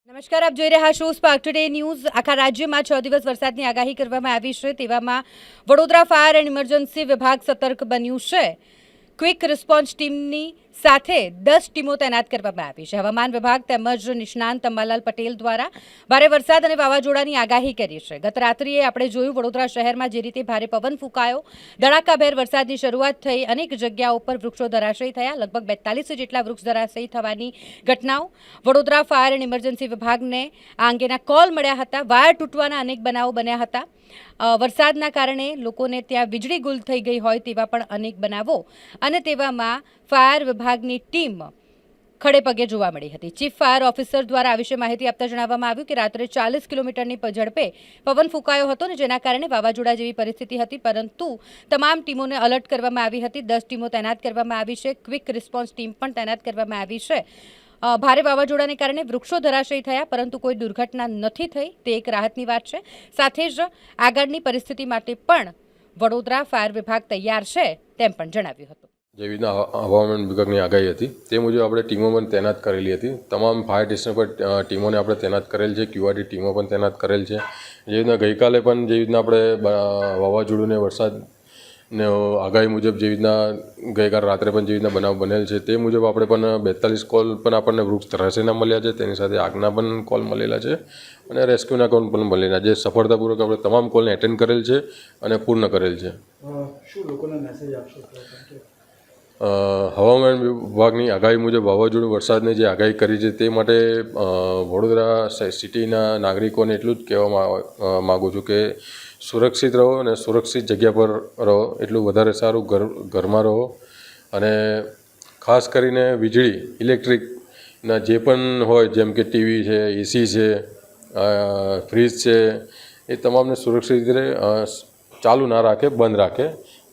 નમસ્કાર, આપ જોઈ રહ્યા છો સ્પાર્ક ટુડે ન્યૂઝ। આખા રાજ્યમાં 6 દિવસ વરસાદની આગાહી કરવામાં આવી છે। તેવામાં વડોદરા ફાયર એન્ડ ઇમરજન્સી વિભાગ સતર્ક બન્યું છે। ક્વિક રિસ્પોન્સ ટીમની સાથે 10 ટીમો તૈનાત કરવામાં આવી છે। હવામાન વિભાગ તેમજ નિષ્ણાંત અંબાલાલ પટેલ દ્વારા ભારે વરસાદ અને વાવાઝોડાની આગાહી કરી છે। ગત રાત્રિએ આપણે જોયું વડોદરા શહેરમાં જે રીતે ભારે પવન ફૂંકાયો, ધડાકાભેર વરસાદની શરૂઆત થઈ, અનેક જગ્યાઓ પર વૃક્ષો ધરાશયી થયા। લગભગ 42 જેટલા વૃક્ષ ધરાશયી થવાની ઘટનાઓ વડોદરા ફાયર એન્ડ ઇમરજન્સી વિભાગને આ અંગેના કોલ મળ્યા હતા। વાયર તૂટવાના અનેક બનાવો બન્યા હતા। વરસાદના કારણે લોકોને ત્યાં વીજળી ગુલ થઈ ગઈ હોય તેવા પણ અનેક બનાવો અને તેવામાં ફાયર વિભાગની ટીમ ખડે પગે જોવા મળી હતી। ચીફ ફાયર ઓફિસર દ્વારા આ વિશે માહિતી આપતા જણાવવામાં આવ્યું કે રાત્રે 40 કિલોમીટરની ઝડપે પવન ફૂંકાયો હતો અને જેના કારણે વાવાઝોડા જેવી પરિસ્થિતિ હતી, પરંતુ તમામ ટીમોને એલર્ટ કરવામાં આવી હતી। 10 ટીમો તૈનાત કરવામાં આવી છે। ક્વિક રિસ્પોન્સ ટીમ પણ તૈનાત કરવામાં આવી છે। ભારે વાવાઝોડાને કારણે વૃક્ષો ધરાશયી થયા, પરંતુ કોઈ દુર્ઘટના નથી થઈ, તે એક રાહતની વાત છે। સાથે જ આગળની પરિસ્થિતિ માટે પણ વડોદરા ફાયર વિભાગ તૈયાર છે તેમ પણ જણાવ્યું હતું। જે રીતના હવામાન વિભાગની આગાહી હતી તે મુજબ આપણે ટીમો પણ તૈનાત કરેલી હતી। તમામ ફાયર સ્ટેશન પર ટીમોને આપણે તૈનાત કરેલ છે। ક્યુઆરટી ટીમો પણ તૈનાત કરેલ છે। જે રીતના ગઈકાલે પણ જે રીતના આપણે વાવાઝોડું ને વરસાદને આગાહી મુજબ જે રીતના ગઈકાલે રાત્રે પણ જે રીતના બનાવ બનેલ છે તે મુજબ આપણે પણ 42 કોલ પણ આપણને વૃક્ષ ધરાશયીના મળ્યા છે। તેની સાથે આગના પણ કોલ મળેલા છે અને રેસ્ક્યુના કોલ પણ મળેલા, જે સફળતાપૂર્વક આપણે તમામ કોલને એટેન્ડ કરેલ છે અને પૂર્ણ કરેલ છે। શું લોકોને મેસેજ આપશો? હવામાન વિભાગની આગાહી મુજબ વાવાઝોડું વરસાદની જે આગાહી કરી છે તે માટે વડોદરા સિટીના નાગરિકોને એટલું જ કહેવા માગું છું કે સુરક્ષિત રહો અને સુરક્ષિત જગ્યા પર રહો, એટલું વધારે સારું। ઘરમાં રહો અને ખાસ કરીને વીજળી ઇલેક્ટ્રિકના જે પણ હોય, જેમ કે ટીવી છે, એસી છે, ફ્રીજ છે, એ તમામને સુરક્ષિત રીતે ચાલુ ના રાખે, બંધ રાખે,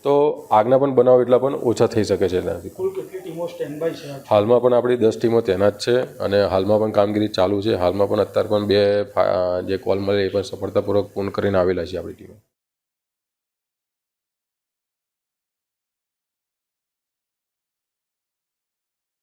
તો આગના પણ બનાવ એટલા પણ ઓછા થઈ શકે છે એનાથી। કુલ કેટલી ટીમો સ્ટેન્ડ બાય છે? હાલમાં પણ આપણી 10 ટીમો તૈનાત છે અને હાલમાં પણ કામગીરી ચાલુ છે। હાલમાં પણ અત્યારે પણ 2 જે કોલ મળે એ પણ સફળતાપૂર્વક પૂર્ણ કરીને આવેલા છે આપણી ટીમો।